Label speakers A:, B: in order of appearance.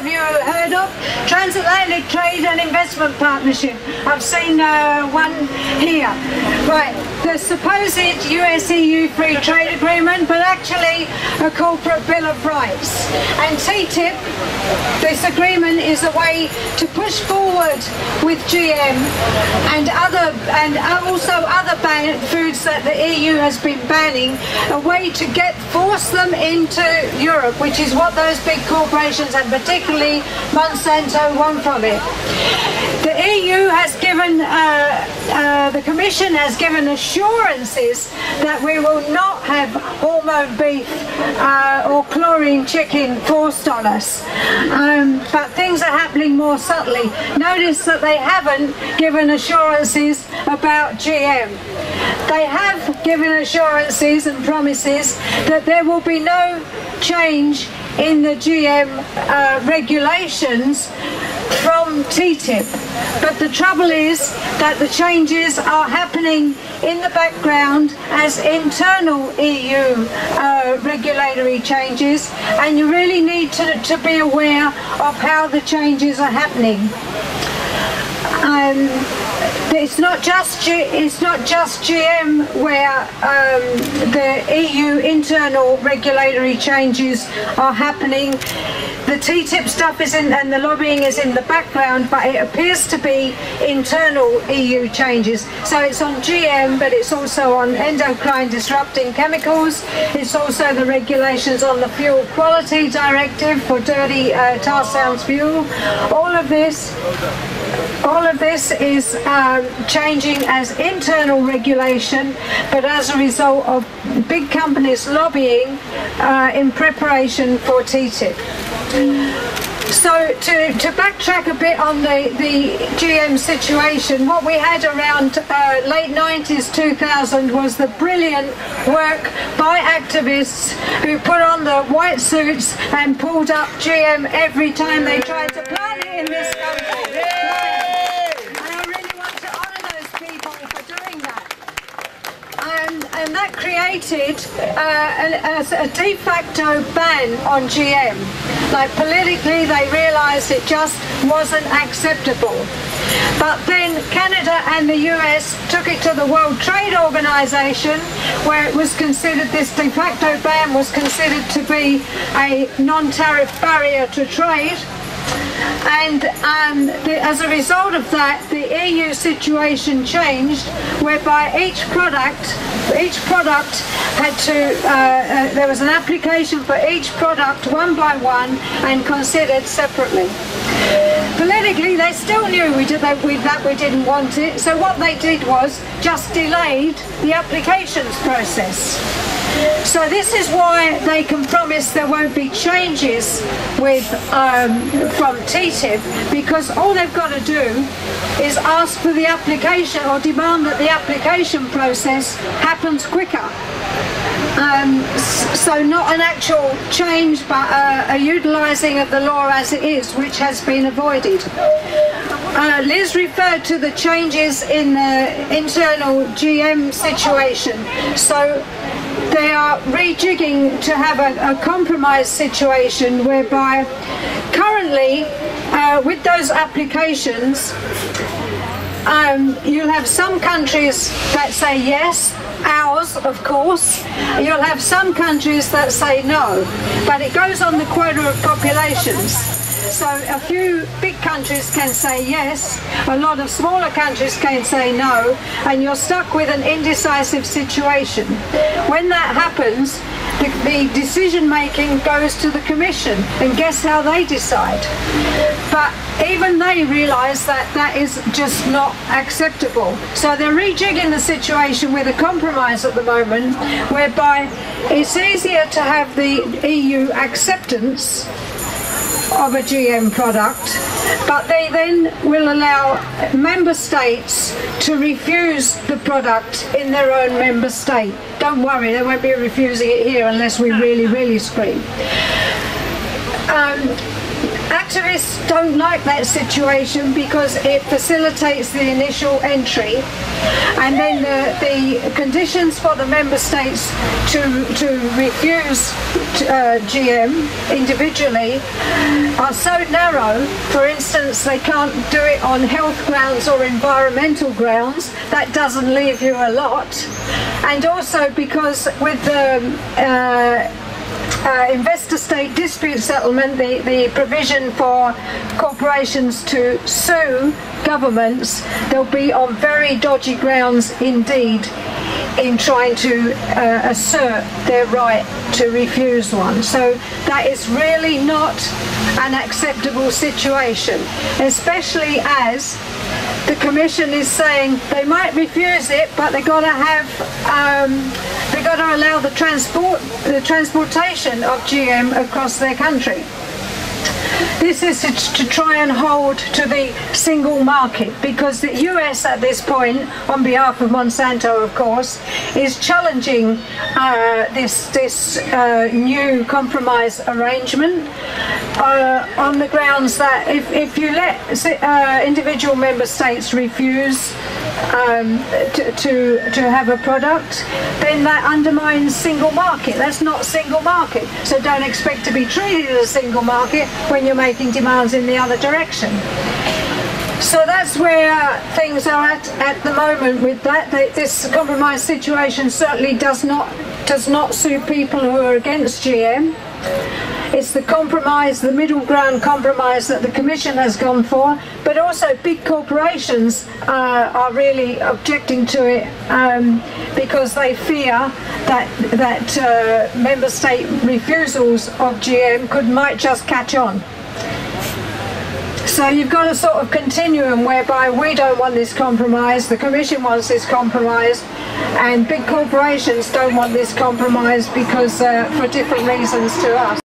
A: of you have heard of. Transatlantic Trade and Investment Partnership. I've seen one here. Right, the supposed US-EU free trade agreement, but actually a corporate bill of rights. And TTIP, this agreement is a way to push forward with GM and also other foods that the EU has been banning, a way to force them into Europe, which is what those big corporations and particularly Monsanto want from it. The EU has given, the Commission has given assurances that we will not have hormone beef or chlorine chicken forced on us. But things are happening more subtly. Notice that they haven't given assurances about GM. They have given assurances and promises that there will be no change in the GM regulations from TTIP. But the trouble is that the changes are happening in the background as internal EU regulatory changes, and you really need to be aware of how the changes are happening. It's not just GM where the EU internal regulatory changes are happening. The TTIP stuff is and the lobbying is in the background, but it appears to be internal EU changes. So it's on GM, but it's also on endocrine-disrupting chemicals. It's also the regulations on the fuel quality directive for dirty tar sands fuel. All of this is changing as internal regulation, but as a result of big companies lobbying in preparation for TTIP. So to backtrack a bit on the GM situation, what we had around late 90s, 2000 was the brilliant work by activists who put on the white suits and pulled up GM every time they tried to plant it in this country. And that created a de facto ban on GM. Like politically, they realised it just wasn't acceptable. But then Canada and the US took it to the World Trade Organization, where it was considered, this de facto ban was considered to be a non-tariff barrier to trade. And as a result of that, the EU situation changed, whereby each product had to, there was an application for each product one by one and considered separately. Politically, they still knew that we didn't want it, so what they did was just delayed the applications process. So this is why they can promise there won't be changes with from TTIP, because all they've got to do is ask for the application or demand that the application process happens quicker. So not an actual change, but a utilising of the law as it is, which has been avoided. Liz referred to the changes in the internal GM situation. So they are rejigging to have a compromise situation whereby currently with those applications you'll have some countries that say yes, ours of course. You'll have some countries that say no, but it goes on the quota of populations. So a few big countries can say yes, a lot of smaller countries can say no, and you're stuck with an indecisive situation. When that happens, the decision making goes to the Commission, and guess how they decide? But even they realise that that is just not acceptable. So they're rejigging the situation with a compromise at the moment, whereby it's easier to have the EU acceptance of a GM product, but they then will allow member states to refuse the product in their own member state. Don't worry, they won't be refusing it here unless we really, really scream. activists don't like that situation because it facilitates the initial entry, and then the conditions for the member states to refuse GM individually are so narrow. For instance, they can't do it on health grounds or environmental grounds. That doesn't leave you a lot. And also because with the investor-state dispute settlement, the provision for corporations to sue governments, they'll be on very dodgy grounds indeed in trying to assert their right to refuse one. So that is really not an acceptable situation, especially as the Commission is saying they might refuse it, but they've got to have they've got to allow the transportation of GM across their country. This is to try and hold to the single market, because the US at this point, on behalf of Monsanto of course, is challenging this new compromise arrangement on the grounds that if you let individual member states refuse to have a product, then that undermines single market. That's not single market. So don't expect to be treated as a single market when you're making demands in the other direction. So that's where things are at the moment with that. This compromise situation certainly does not suit people who are against GM. It's the compromise, the middle ground compromise that the Commission has gone for, but also big corporations are really objecting to it because they fear that member state refusals of GM might just catch on. So you've got a sort of continuum whereby we don't want this compromise, the Commission wants this compromise, and big corporations don't want this compromise because for different reasons to us.